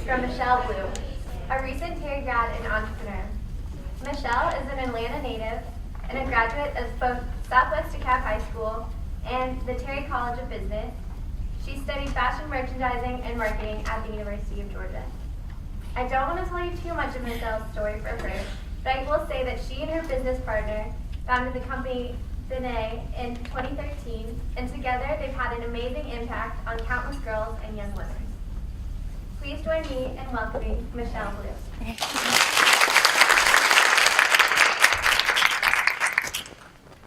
from Michelle Blue, a recent Terry grad and entrepreneur. Michelle is an Atlanta native and a graduate of both Southwest DeKalb High School and the Terry College of Business. She studied fashion merchandising and marketing at the University of Georgia. I don't want to tell you too much of Michelle's story for her, but I will say that she and her business partner founded the company Benet in 2013, and together they've had an amazing impact on countless girls and young women. Please join me in welcoming Michelle Blue.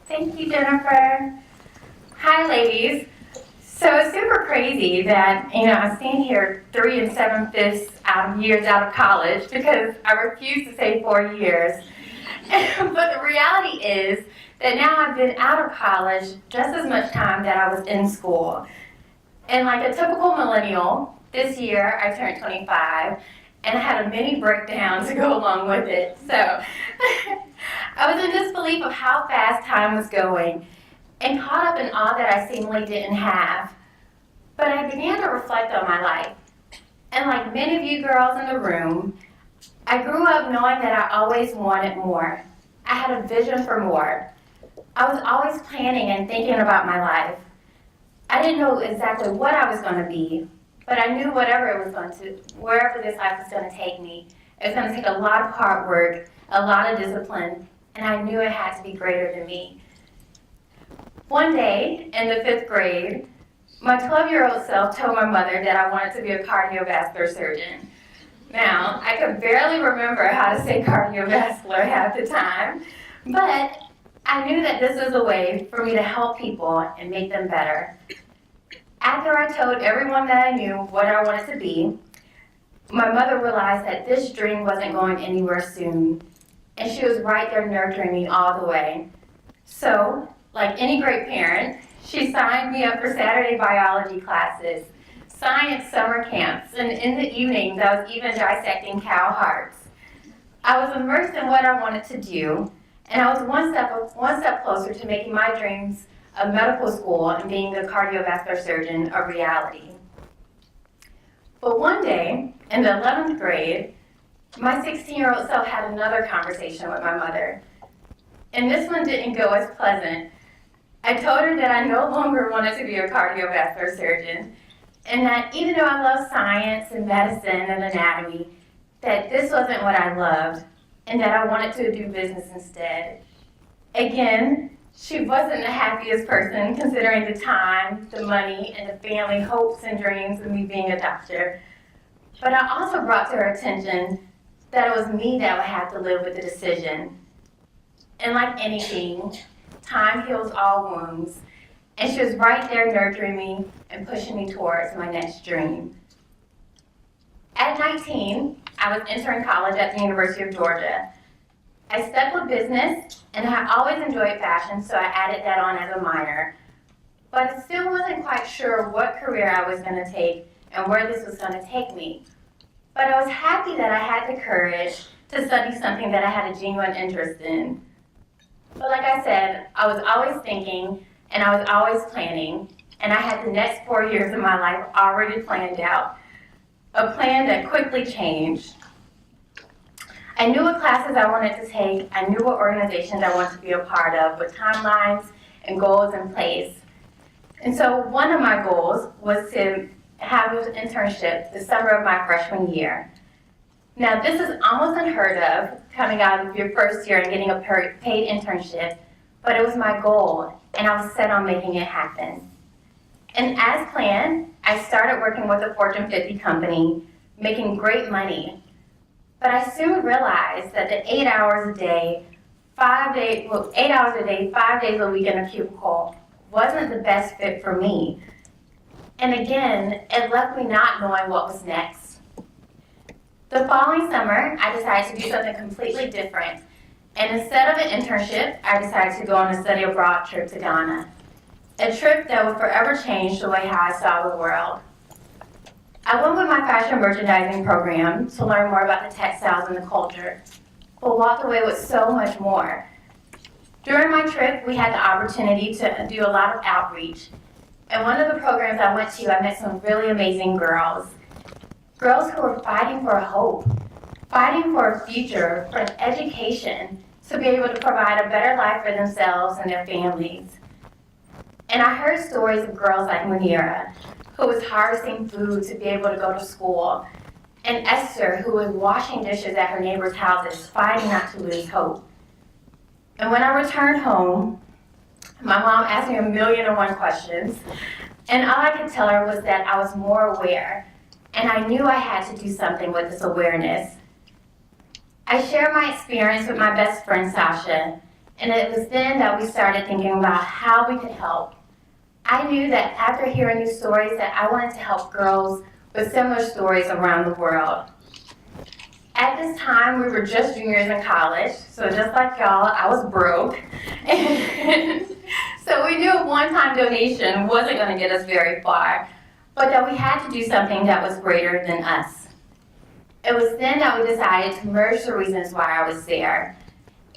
Thank you, Jennifer. Hi, ladies. So it's super crazy that, I stand here 3 7/5 years out of college because I refuse to say 4 years. But the reality is that now I've been out of college just as much time that I was in school. And like a typical millennial, this year I turned 25 and I had a mini breakdown to go along with it. So I was in disbelief of how fast time was going and caught up in all that I seemingly didn't have. But I began to reflect on my life. And like many of you girls in the room, I grew up knowing that I always wanted more. I had a vision for more. I was always planning and thinking about my life. I didn't know exactly what I was going to be, but I knew wherever this life was going to take me, it was going to take a lot of hard work, a lot of discipline, and I knew it had to be greater than me. One day, in the 5th grade, my 12-year-old self told my mother that I wanted to be a cardiovascular surgeon. Now, I could barely remember how to say cardiovascular at the time, but I knew that this was a way for me to help people and make them better. After I told everyone that I knew what I wanted to be, my mother realized that this dream wasn't going anywhere soon, and she was right there nurturing me all the way. So, like any great parent, she signed me up for Saturday biology classes, science summer camps, and in the evenings I was even dissecting cow hearts. I was immersed in what I wanted to do, and I was one step closer to making my dreams of medical school and being a cardiovascular surgeon a reality. But one day, in the 11th grade, my 16-year-old self had another conversation with my mother. And this one didn't go as pleasant. I told her that I no longer wanted to be a cardiovascular surgeon, and that even though I love science and medicine and anatomy, that this wasn't what I loved, and that I wanted to do business instead. Again, she wasn't the happiest person considering the time, the money, and the family hopes and dreams of me being a doctor. But I also brought to her attention that it was me that would have to live with the decision. And like anything, time heals all wounds, and she was right there nurturing me and pushing me towards my next dream. At 19, I was entering college at the University of Georgia. I stuck with business, and I always enjoyed fashion, so I added that on as a minor. But I still wasn't quite sure what career I was going to take and where this was going to take me. But I was happy that I had the courage to study something that I had a genuine interest in. But like I said, I was always thinking, and I was always planning, and I had the next 4 years of my life already planned out. A plan that quickly changed. I knew what classes I wanted to take, I knew what organizations I wanted to be a part of, with timelines and goals in place. And so one of my goals was to have an internship the summer of my freshman year. Now this is almost unheard of, coming out of your first year and getting a paid internship, but it was my goal, and I was set on making it happen. And as planned, I started working with a Fortune 50 company, making great money. But I soon realized that the 8 hours a day, 5 days a week in a cubicle wasn't the best fit for me. And again, it left me not knowing what was next. The following summer, I decided to do something completely different. And instead of an internship, I decided to go on a study abroad trip to Ghana. A trip that would forever change the way how I saw the world. I went with my fashion merchandising program to learn more about the textiles and the culture, but walked away with so much more. During my trip, we had the opportunity to do a lot of outreach. And one of the programs I went to, I met some really amazing girls. Girls who were fighting for hope, fighting for a future, for an education, to be able to provide a better life for themselves and their families. And I heard stories of girls like Munira, who was harvesting food to be able to go to school, and Esther, who was washing dishes at her neighbors' houses, fighting not to lose hope. And when I returned home, my mom asked me 1,000,001 questions, and all I could tell her was that I was more aware, and I knew I had to do something with this awareness. I shared my experience with my best friend, Sasha, and it was then that we started thinking about how we could help. I knew that after hearing these stories that I wanted to help girls with similar stories around the world. At this time, we were just juniors in college, so just like y'all, I was broke. So we knew a one-time donation wasn't going to get us very far, but that we had to do something that was greater than us. It was then that we decided to merge the reasons why I was there.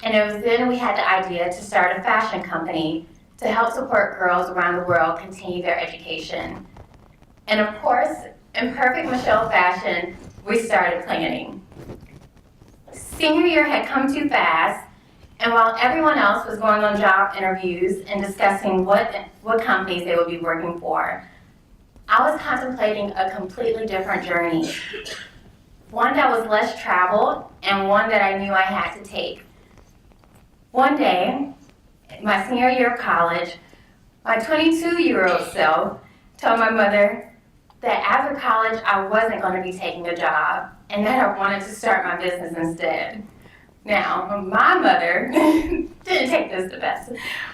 And it was then we had the idea to start a fashion company to help support girls around the world continue their education. And of course, in perfect Michelle fashion, we started planning. Senior year had come too fast, and while everyone else was going on job interviews and discussing what companies they would be working for, I was contemplating a completely different journey. One that was less traveled and one that I knew I had to take. One day, my senior year of college, my 22-year-old self told my mother that after college I wasn't going to be taking a job and that I wanted to start my business instead. Now, my mother didn't take this the best,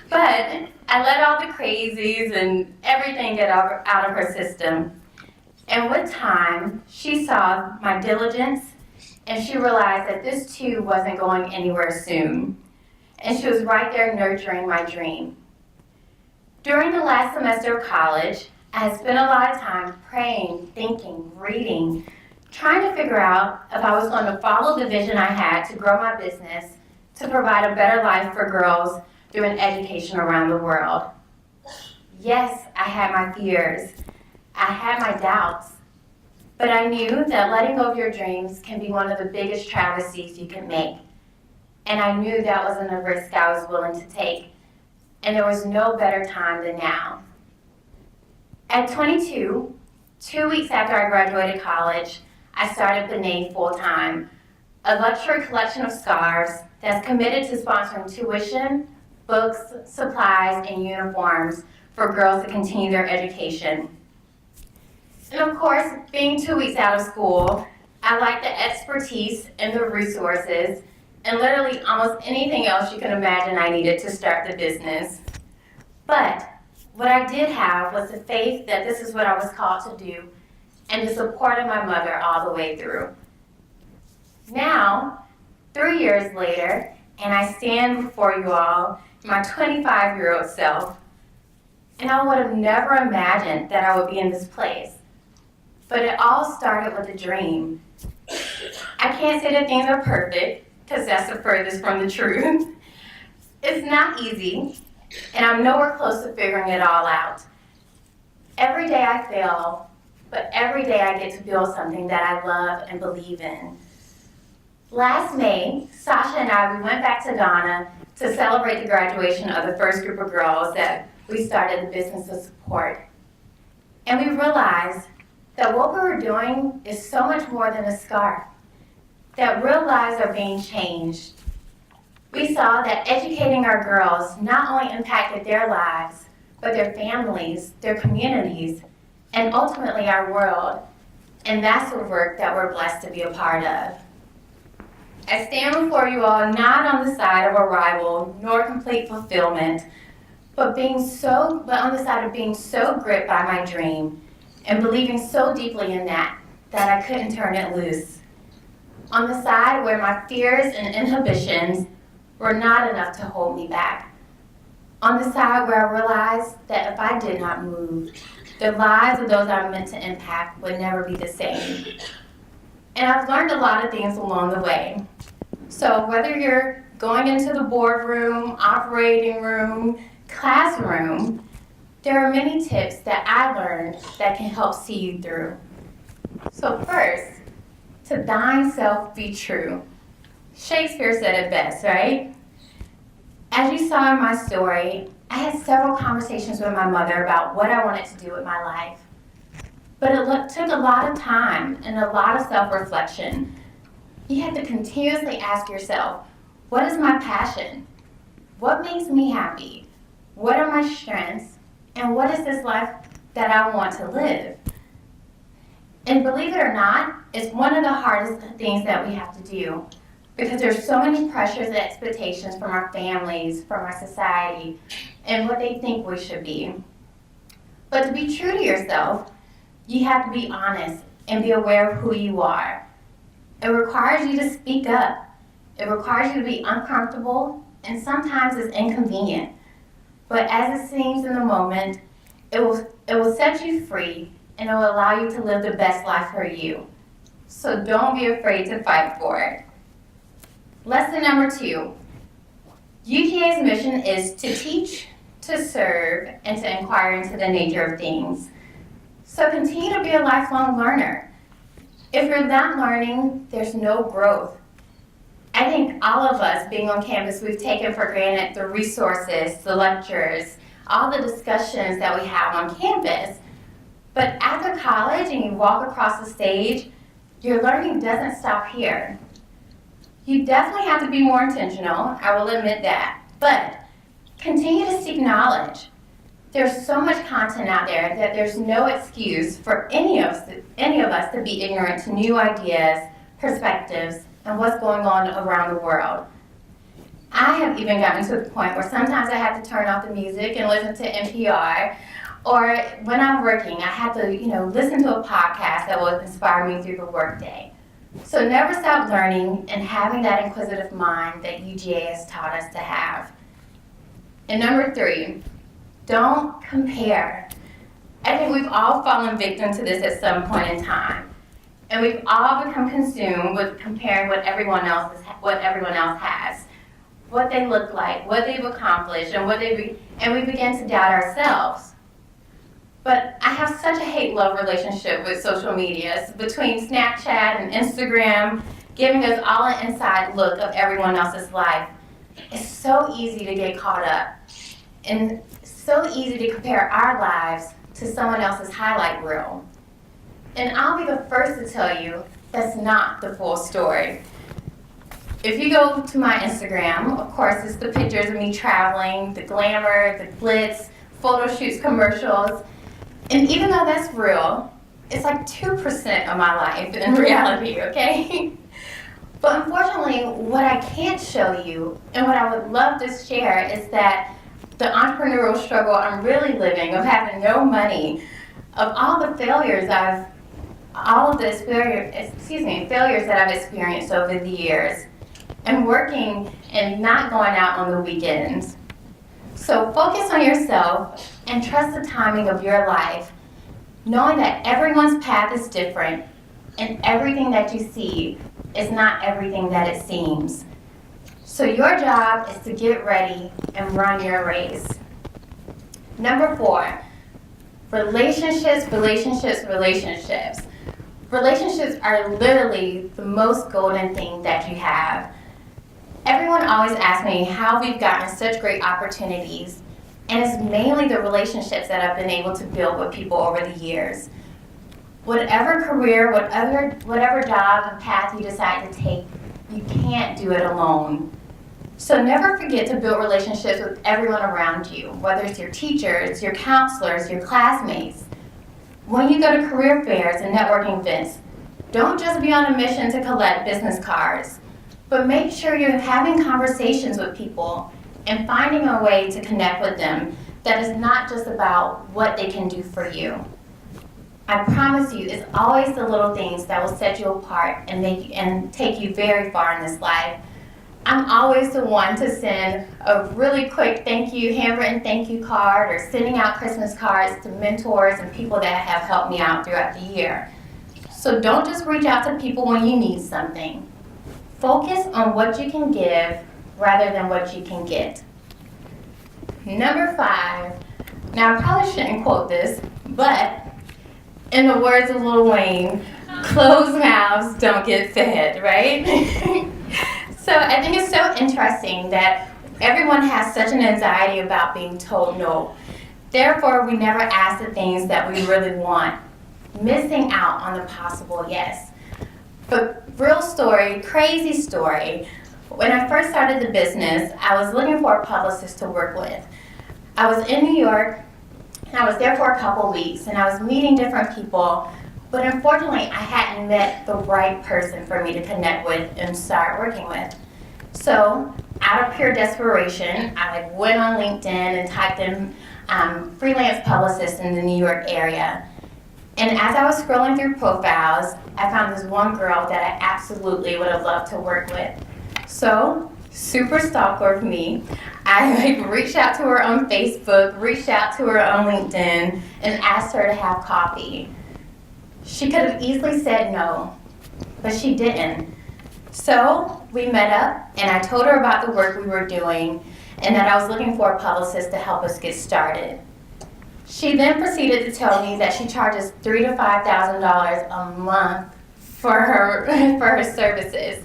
but I let all the crazies and everything get out of her system. And with time, she saw my diligence and she realized that this too wasn't going anywhere soon. And she was right there nurturing my dream. During the last semester of college, I had spent a lot of time praying, thinking, reading, trying to figure out if I was going to follow the vision I had to grow my business, to provide a better life for girls through an education around the world. Yes, I had my fears. I had my doubts. But I knew that letting go of your dreams can be one of the biggest travesties you can make. And I knew that wasn't a risk I was willing to take. And there was no better time than now. At 22, 2 weeks after I graduated college, I started Benet full-time, a luxury collection of scarves that's committed to sponsoring tuition, books, supplies, and uniforms for girls to continue their education. And of course, being 2 weeks out of school, I lacked the expertise and the resources and literally almost anything else you can imagine I needed to start the business. But what I did have was the faith that this is what I was called to do and the support of my mother all the way through. Now, 3 years later, and I stand before you all, my 25-year-old self, and I would have never imagined that I would be in this place. But it all started with a dream. I can't say that things are perfect, because that's the furthest from the truth. It's not easy, and I'm nowhere close to figuring it all out. Every day I fail, but every day I get to build something that I love and believe in. Last May, Sasha and I, we went back to Ghana to celebrate the graduation of the first group of girls that we started the business to support. And we realized that what we were doing is so much more than a scarf, that real lives are being changed. We saw that educating our girls not only impacted their lives, but their families, their communities, and ultimately our world. And that's the work that we're blessed to be a part of. I stand before you all not on the side of arrival nor complete fulfillment, but on the side of being so gripped by my dream and believing so deeply in that I couldn't turn it loose. On the side where my fears and inhibitions were not enough to hold me back. On the side where I realized that if I did not move, the lives of those I'm meant to impact would never be the same. And I've learned a lot of things along the way. So whether you're going into the boardroom, operating room, classroom, there are many tips that I learned that can help see you through. So first, to thine self be true. Shakespeare said it best, right? As you saw in my story, I had several conversations with my mother about what I wanted to do with my life. But it took a lot of time and a lot of self-reflection. You have to continuously ask yourself, what is my passion? What makes me happy? What are my strengths? And what is this life that I want to live? And believe it or not, it's one of the hardest things that we have to do because there's so many pressures and expectations from our families, from our society, and what they think we should be. But to be true to yourself, you have to be honest and be aware of who you are. It requires you to speak up. It requires you to be uncomfortable, and sometimes it's inconvenient. But as it seems in the moment, it will set you free and it will allow you to live the best life for you. So don't be afraid to fight for it. Lesson number 2. UGA's mission is to teach, to serve, and to inquire into the nature of things. So continue to be a lifelong learner. If you're not learning, there's no growth. I think all of us being on campus, we've taken for granted the resources, the lectures, all the discussions that we have on campus. But after college and you walk across the stage, your learning doesn't stop here. You definitely have to be more intentional, I will admit that, but continue to seek knowledge. There's so much content out there that there's no excuse for any of us to be ignorant to new ideas, perspectives, and what's going on around the world. I have even gotten to the point where sometimes I have to turn off the music and listen to NPR, or when I'm working, I have to, listen to a podcast that will inspire me through the workday. So never stop learning and having that inquisitive mind that UGA has taught us to have. And number 3, don't compare. I think we've all fallen victim to this at some point in time. And we've all become consumed with comparing what everyone else has, what they look like, what they've accomplished, and we begin to doubt ourselves. But I have such a hate-love relationship with social media between Snapchat and Instagram, giving us all an inside look of everyone else's life. It's so easy to get caught up, and so easy to compare our lives to someone else's highlight reel. And I'll be the first to tell you that's not the full story. If you go to my Instagram, of course, it's the pictures of me traveling, the glamour, the glitz, photo shoots, commercials. And even though that's real, it's like 2% of my life in reality, okay? But unfortunately, what I can't show you and what I would love to share is that the entrepreneurial struggle I'm really living of having no money, of all the failures that I've experienced over the years, and working and not going out on the weekends. So focus on yourself and trust the timing of your life, knowing that everyone's path is different and everything that you see is not everything that it seems. So your job is to get ready and run your race. Number 4, relationships. Relationships are literally the most golden thing that you have. Everyone always asks me how we've gotten such great opportunities, and it's mainly the relationships that I've been able to build with people over the years. Whatever career, whatever job and path you decide to take, you can't do it alone. So never forget to build relationships with everyone around you, whether it's your teachers, your counselors, your classmates. When you go to career fairs and networking events, don't just be on a mission to collect business cards, but make sure you're having conversations with people and finding a way to connect with them that is not just about what they can do for you. I promise you, it's always the little things that will set you apart and take you very far in this life. I'm always the one to send a really quick handwritten thank you card, or sending out Christmas cards to mentors and people that have helped me out throughout the year. So don't just reach out to people when you need something. Focus on what you can give rather than what you can get. Number 5, now I probably shouldn't quote this, but in the words of Lil Wayne, closed mouths don't get fed, right? So I think it's so interesting that everyone has such an anxiety about being told no. Therefore, we never ask the things that we really want, missing out on the possible yes. But real story, crazy story, when I first started the business, I was looking for a publicist to work with. I was in New York, and I was there for a couple weeks, and I was meeting different people, but unfortunately, I hadn't met the right person for me to connect with and start working with. So, out of pure desperation, I went on LinkedIn and typed in freelance publicist in the New York area. And as I was scrolling through profiles, I found this one girl that I absolutely would have loved to work with. So, super stalker of me, I reached out to her on Facebook, reached out to her on LinkedIn, and asked her to have coffee. She could have easily said no, but she didn't. So we met up, and I told her about the work we were doing and that I was looking for a publicist to help us get started. She then proceeded to tell me that she charges $3,000 to $5,000 a month for her services.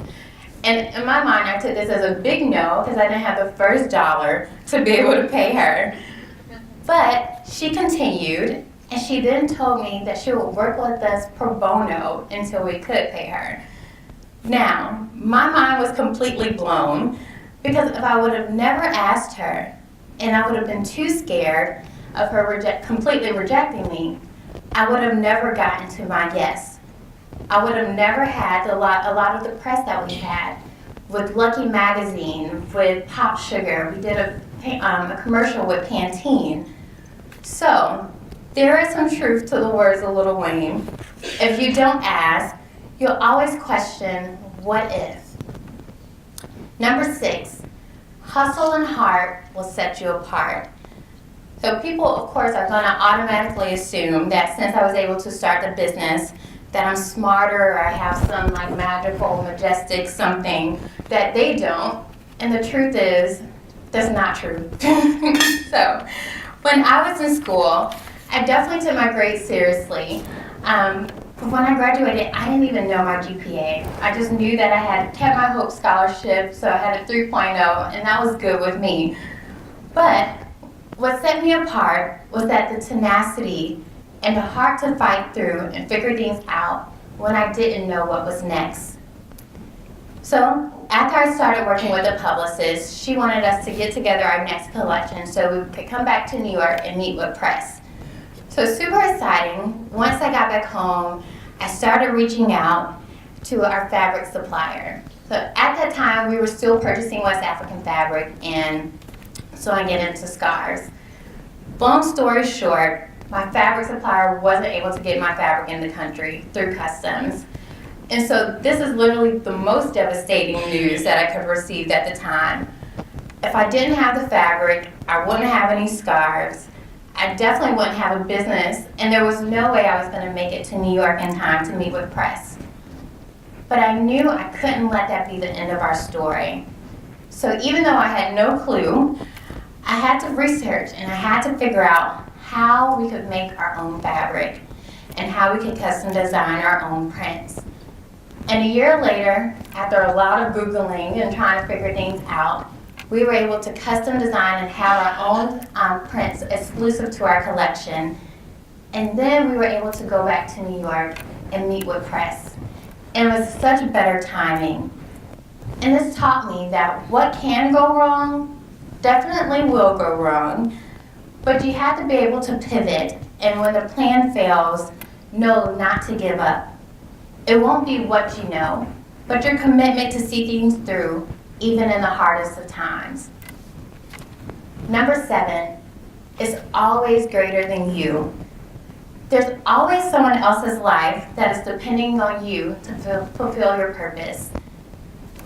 And in my mind, I took this as a big no because I didn't have the first dollar to be able to pay her. But she continued, and she then told me that she would work with us pro bono until we could pay her. Now, my mind was completely blown because if I would have never asked her and I would have been too scared of her completely rejecting me, I would have never gotten to my yes. I would have never had a lot of the press that we had with Lucky Magazine, with Pop Sugar. We did a commercial with Pantene. So, there is some truth to the words of Lil Wayne. If you don't ask, you'll always question, what if? Number 6, hustle and heart will set you apart. So people, of course, are going to automatically assume that since I was able to start the business, that I'm smarter or I have some like magical, majestic something that they don't. And the truth is, that's not true. So, when I was in school, I definitely took my grades seriously. But when I graduated, I didn't even know my GPA. I just knew that I had kept my Hope Scholarship, so I had a 3.0, and that was good with me. But what set me apart was that the tenacity and the heart to fight through and figure things out when I didn't know what was next. So after I started working with a publicist, she wanted us to get together our next collection so we could come back to New York and meet with press. So super exciting. Once I got back home, I started reaching out to our fabric supplier. So at that time, we were still purchasing West African fabric and sewing it into scarves. Long story short, my fabric supplier wasn't able to get my fabric in the country through customs. And so this is literally the most devastating news that I could receive at the time. If I didn't have the fabric, I wouldn't have any scarves. I definitely wouldn't have a business, and there was no way I was going to make it to New York in time to meet with press. But I knew I couldn't let that be the end of our story. So even though I had no clue, I had to research and I had to figure out how we could make our own fabric and how we could custom design our own prints. And a year later, after a lot of Googling and trying to figure things out, we were able to custom design and have our own prints exclusive to our collection. And then we were able to go back to New York and meet with press. And it was such better timing. And this taught me that what can go wrong definitely will go wrong, but you have to be able to pivot. And when the plan fails, know not to give up. It won't be what you know, but your commitment to see things through, even in the hardest of times. Number 7 is always greater than you. There's always someone else's life that is depending on you to fulfill your purpose.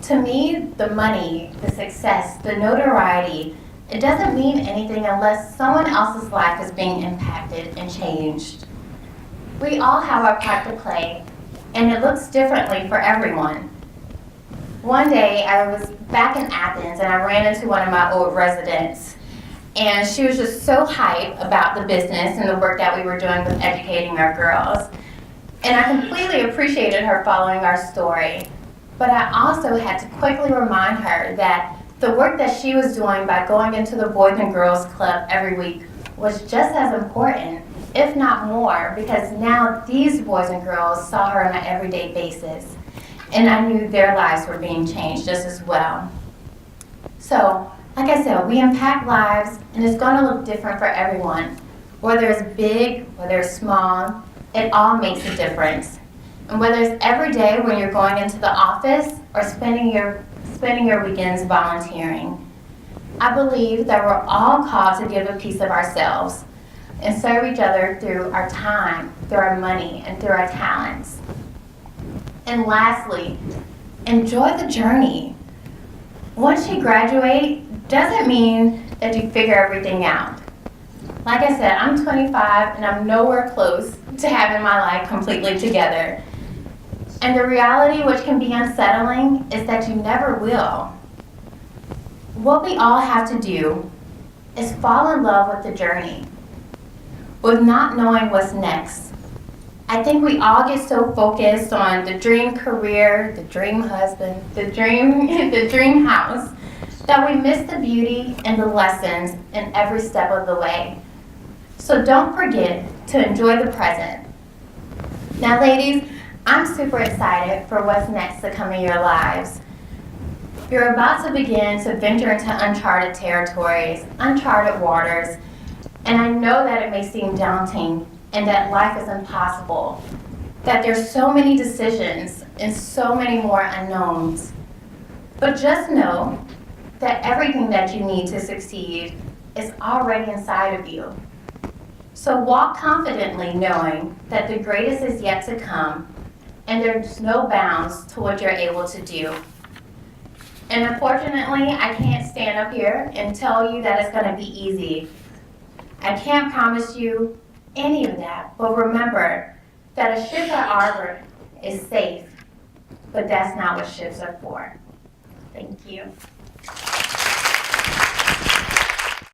To me, the money, the success, the notoriety, it doesn't mean anything unless someone else's life is being impacted and changed. We all have our part to play, and it looks differently for everyone. One day, I was back in Athens, and I ran into one of my old residents, and she was just so hyped about the business and the work that we were doing with educating our girls. And I completely appreciated her following our story. But I also had to quickly remind her that the work that she was doing by going into the Boys and Girls Club every week was just as important, if not more, because now these boys and girls saw her on an everyday basis. And I knew their lives were being changed just as well. So, like I said, we impact lives, and it's going to look different for everyone. Whether it's big, whether it's small, it all makes a difference. And whether it's every day when you're going into the office or spending your weekends volunteering, I believe that we're all called to give a piece of ourselves and serve each other through our time, through our money, and through our talents. And lastly, enjoy the journey. Once you graduate, doesn't mean that you figure everything out. Like I said, I'm 25 and I'm nowhere close to having my life completely together. And the reality, which can be unsettling, is that you never will. What we all have to do is fall in love with the journey, with not knowing what's next. I think we all get so focused on the dream career, the dream husband, the dream house, that we miss the beauty and the lessons in every step of the way. So don't forget to enjoy the present. Now, ladies, I'm super excited for what's next to come in your lives. You're about to begin to venture into uncharted territories, uncharted waters, and I know that it may seem daunting and that life is impossible, that there's so many decisions and so many more unknowns. But just know that everything that you need to succeed is already inside of you. So walk confidently knowing that the greatest is yet to come and there's no bounds to what you're able to do. And unfortunately, I can't stand up here and tell you that it's going to be easy. I can't promise you any of that, but remember that a ship at harbor is safe, but that's not what ships are for. Thank you.